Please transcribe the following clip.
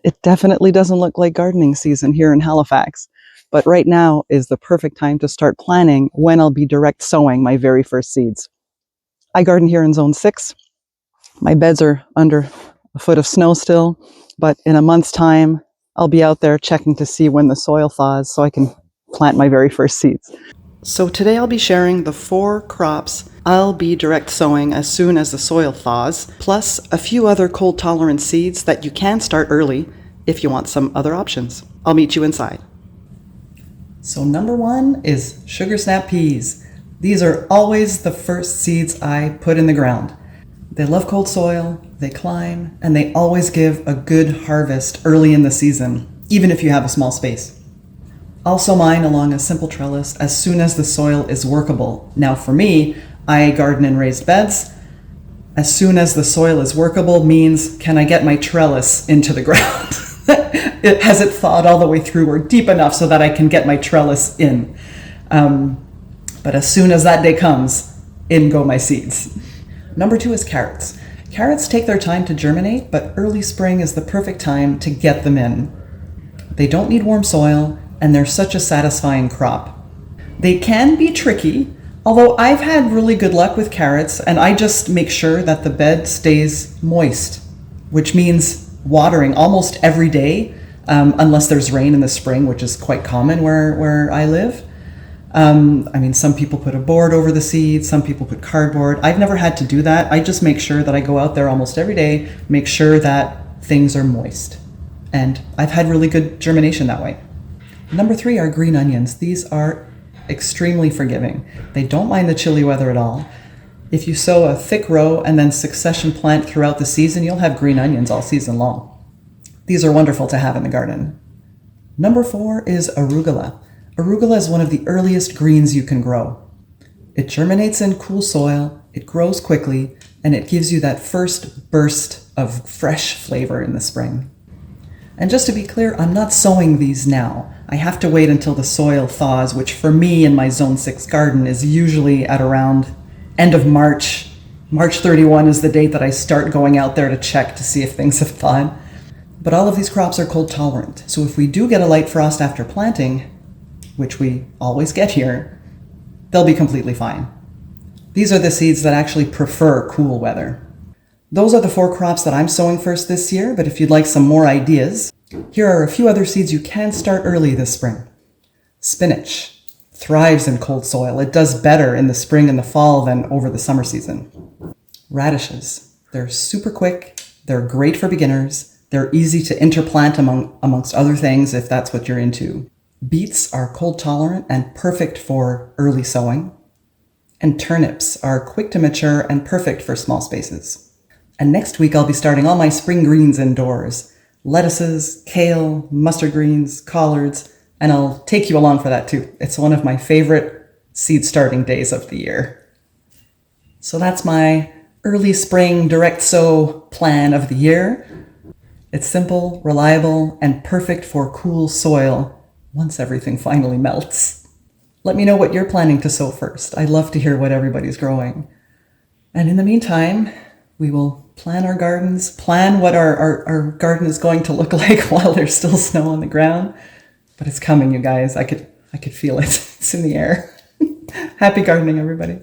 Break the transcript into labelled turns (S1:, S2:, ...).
S1: It definitely doesn't look like gardening season here in Halifax, but right now is the perfect time to start planning when I'll be direct sowing my very first seeds. I garden here in Zone 6. My beds are under a foot of snow still, but in a month's time, I'll be out there checking to see when the soil thaws so I can plant my very first seeds. So today I'll be sharing the 4 crops I'll be direct sowing as soon as the soil thaws, plus a few other cold tolerant seeds that you can start early if you want some other options. I'll meet you inside. So number 1 is sugar snap peas. These are always the first seeds I put in the ground. They love cold soil, they climb, and they always give a good harvest early in the season, even if you have a small space. I'll sow mine along a simple trellis as soon as the soil is workable. Now for me, I garden in raised beds. As soon as the soil is workable means, can I get my trellis into the ground? Has it thawed all the way through or deep enough so that I can get my trellis in? But as soon as that day comes, in go my seeds. Number 2 is carrots. Carrots take their time to germinate, but early spring is the perfect time to get them in. They don't need warm soil, and they're such a satisfying crop. They can be tricky, although I've had really good luck with carrots, and I just make sure that the bed stays moist, which means watering almost every day, unless there's rain in the spring, which is quite common where I live. Some people put a board over the seeds, some people put cardboard. I've never had to do that. I just make sure that I go out there almost every day, make sure that things are moist. And I've had really good germination that way. Number 3 are green onions. These are extremely forgiving. They don't mind the chilly weather at all. If you sow a thick row and then succession plant throughout the season, you'll have green onions all season long. These are wonderful to have in the garden. Number 4 is arugula. Arugula is one of the earliest greens you can grow. It germinates in cool soil, it grows quickly, and it gives you that first burst of fresh flavor in the spring. And just to be clear, I'm not sowing these now. I have to wait until the soil thaws, which for me in my Zone 6 garden is usually at around end of March. March 31 is the date that I start going out there to check to see if things have thawed. But all of these crops are cold tolerant, so if we do get a light frost after planting, which we always get here, they'll be completely fine. These are the seeds that actually prefer cool weather. Those are the 4 crops that I'm sowing first this year, but if you'd like some more ideas, here are a few other seeds you can start early this spring. Spinach thrives in cold soil. It does better in the spring and the fall than over the summer season. Radishes, they're super quick, they're great for beginners, they're easy to interplant amongst other things if that's what you're into. Beets are cold tolerant and perfect for early sowing. And turnips are quick to mature and perfect for small spaces. And next week I'll be starting all my spring greens indoors. Lettuces, kale, mustard greens, collards, and I'll take you along for that too. It's one of my favorite seed starting days of the year. So that's my early spring direct sow plan of the year. It's simple, reliable, and perfect for cool soil once everything finally melts. Let me know what you're planning to sow first. I'd love to hear what everybody's growing. And in the meantime, we will plan our gardens, plan what our garden is going to look like while there's still snow on the ground. But it's coming, you guys. I could feel it. It's in the air. Happy gardening, everybody.